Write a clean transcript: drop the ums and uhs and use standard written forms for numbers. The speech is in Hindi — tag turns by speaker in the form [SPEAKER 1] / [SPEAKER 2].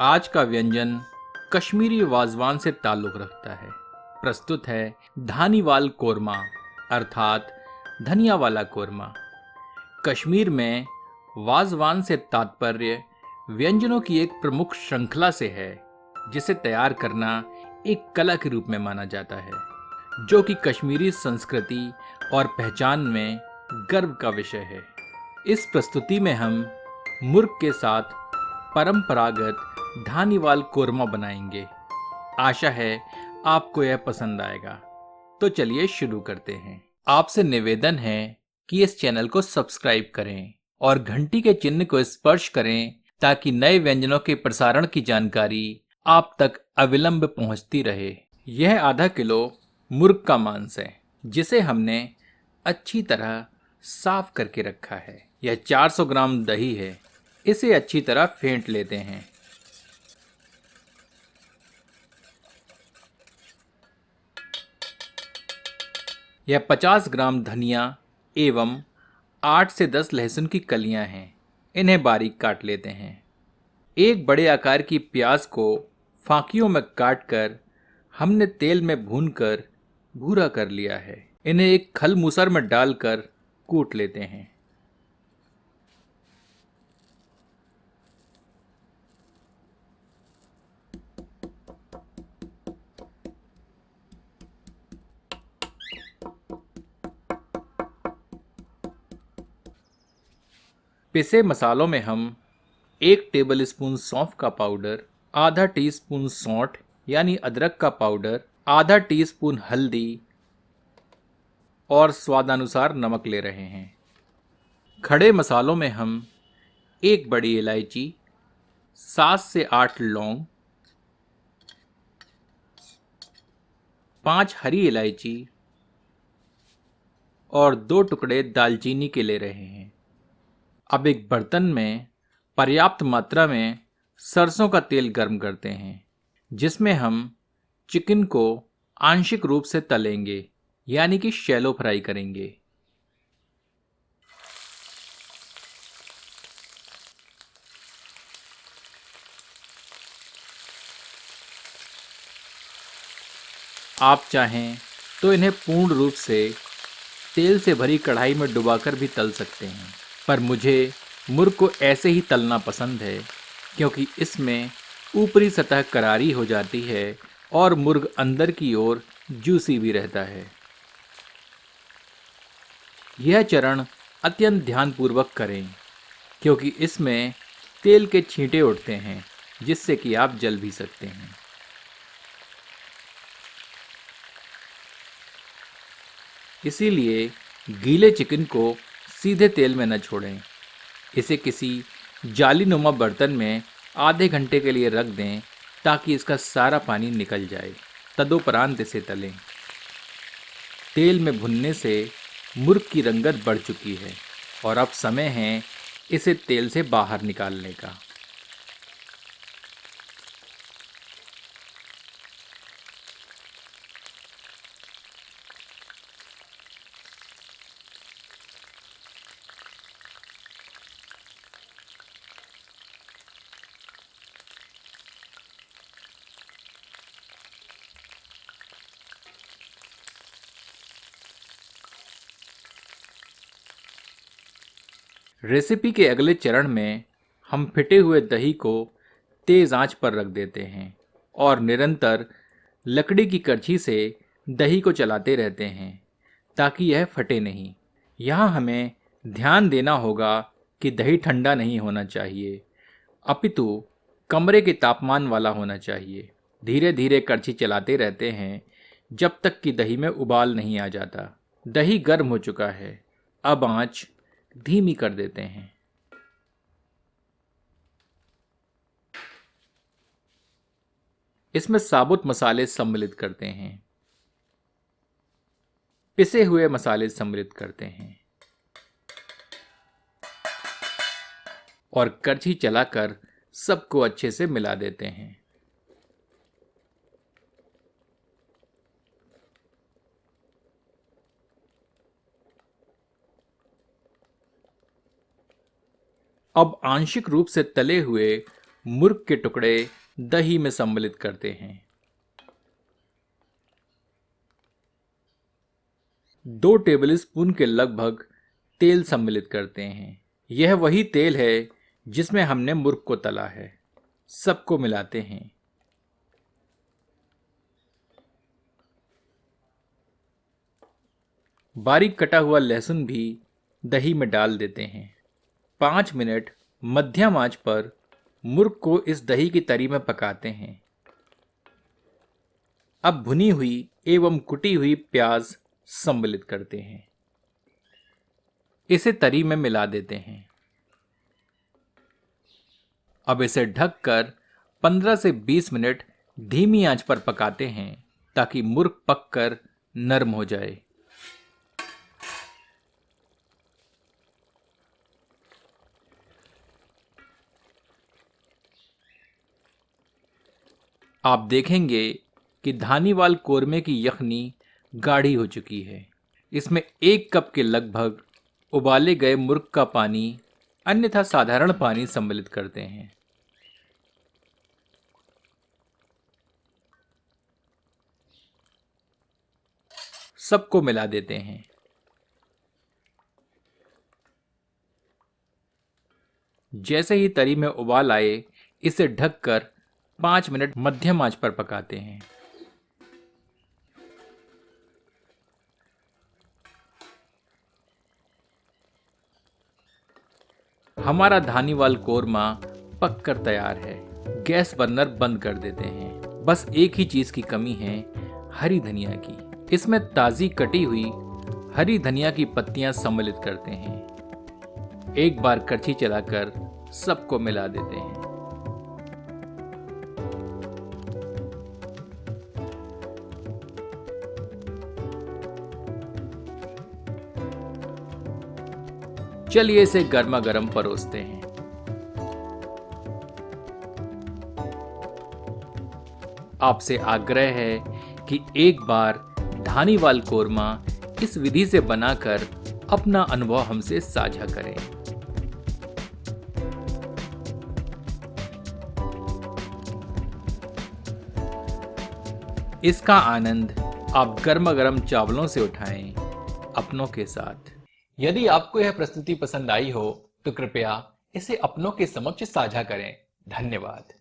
[SPEAKER 1] आज का व्यंजन कश्मीरी वाजवान से ताल्लुक़ रखता है। प्रस्तुत है धानीवाल कोरमा अर्थात धनिया वाला कोरमा। कश्मीर में वाजवान से तात्पर्य व्यंजनों की एक प्रमुख श्रृंखला से है, जिसे तैयार करना एक कला के रूप में माना जाता है, जो कि कश्मीरी संस्कृति और पहचान में गर्व का विषय है। इस प्रस्तुति में हम मुर्ग के साथ परंपरागत धानीवाल कोरमा बनाएंगे। आशा है आपको यह पसंद आएगा। तो चलिए शुरू करते हैं। आपसे निवेदन है कि इस चैनल को सब्सक्राइब करें और घंटी के चिन्ह को स्पर्श करें ताकि नए व्यंजनों के प्रसारण की जानकारी आप तक अविलंब पहुंचती रहे। यह आधा किलो मुर्ग का मांस है, जिसे हमने अच्छी तरह साफ करके रखा है। यह 400 ग्राम दही है। इसे अच्छी तरह फेंट लेते हैं। यह 50 ग्राम धनिया एवं 8 से 10 लहसुन की कलियां हैं। इन्हें बारीक काट लेते हैं। एक बड़े आकार की प्याज को फांकियों में काटकर हमने तेल में भूनकर भूरा कर लिया है। इन्हें एक खल मूसर में डालकर कूट लेते हैं। पिसे मसालों में हम 1 टेबल स्पून सौंफ का पाउडर, आधा टीस्पून सौंठ यानी अदरक का पाउडर, आधा टीस्पून हल्दी और स्वादानुसार नमक ले रहे हैं। खड़े मसालों में हम 1 बड़ी इलायची, 7 से 8 लौंग, 5 हरी इलायची और 2 टुकड़े दालचीनी के ले रहे हैं। अब एक बर्तन में पर्याप्त मात्रा में सरसों का तेल गर्म करते हैं, जिसमें हम चिकन को आंशिक रूप से तलेंगे, यानी कि शैलो फ्राई करेंगे। आप चाहें तो इन्हें पूर्ण रूप से तेल से भरी कढ़ाई में डुबाकर भी तल सकते हैं, पर मुझे मुर्ग को ऐसे ही तलना पसंद है, क्योंकि इसमें ऊपरी सतह करारी हो जाती है और मुर्ग अंदर की ओर जूसी भी रहता है। यह चरण अत्यंत ध्यानपूर्वक करें, क्योंकि इसमें तेल के छींटे उठते हैं, जिससे कि आप जल भी सकते हैं। इसीलिए गीले चिकन को सीधे तेल में न छोड़ें। इसे किसी जालीनुमा बर्तन में आधे घंटे के लिए रख दें, ताकि इसका सारा पानी निकल जाए। तदुपरांत इसे तलें। तेल में भुनने से मुर्ग की रंगत बढ़ चुकी है और अब समय है इसे तेल से बाहर निकालने का। रेसिपी के अगले चरण में हम फिटे हुए दही को तेज़ आंच पर रख देते हैं और निरंतर लकड़ी की करछी से दही को चलाते रहते हैं, ताकि यह फटे नहीं। यहाँ हमें ध्यान देना होगा कि दही ठंडा नहीं होना चाहिए, अपितु कमरे के तापमान वाला होना चाहिए। धीरे धीरे करछी चलाते रहते हैं जब तक कि दही में उबाल नहीं आ जाता। दही गर्म हो चुका है। अब आंच धीमी कर देते हैं। इसमें साबुत मसाले सम्मिलित करते हैं, पिसे हुए मसाले सम्मिलित करते हैं और करछी चलाकर सबको अच्छे से मिला देते हैं। अब आंशिक रूप से तले हुए मुर्ग के टुकड़े दही में सम्मिलित करते हैं। 2 टेबलस्पून के लगभग तेल सम्मिलित करते हैं। यह वही तेल है जिसमें हमने मुर्ग को तला है। सबको मिलाते हैं। बारीक कटा हुआ लहसुन भी दही में डाल देते हैं। 5 मिनट मध्यम आंच पर मुर्ग को इस दही की तरी में पकाते हैं। अब भुनी हुई एवं कुटी हुई प्याज सम्मिलित करते हैं। इसे तरी में मिला देते हैं। अब इसे ढककर 15 से 20 मिनट धीमी आंच पर पकाते हैं ताकि मुर्ग पककर नरम हो जाए। आप देखेंगे कि धानीवाल कोरमे की यखनी गाढ़ी हो चुकी है। इसमें 1 कप के लगभग उबाले गए मुर्ग का पानी अन्यथा साधारण पानी सम्मिलित करते हैं। सबको मिला देते हैं। जैसे ही तरी में उबाल आए, इसे ढककर 5 मिनट मध्यम आंच पर पकाते हैं। हमारा धानीवाल कोरमा पककर तैयार है। गैस बर्नर बंद कर देते हैं। बस एक ही चीज की कमी है, हरी धनिया की। इसमें ताजी कटी हुई हरी धनिया की पत्तियां सम्मिलित करते हैं। एक बार करछी चलाकर सबको मिला देते हैं। चलिए इसे गर्मा गर्म परोसते हैं। आपसे आग्रह है कि एक बार धानीवाल कोरमा इस विधि से बनाकर अपना अनुभव हमसे साझा करें। इसका आनंद आप गर्मा गर्म चावलों से उठाएं अपनों के साथ। यदि आपको यह प्रस्तुति पसंद आई हो तो कृपया इसे अपनों के समक्ष साझा करें। धन्यवाद।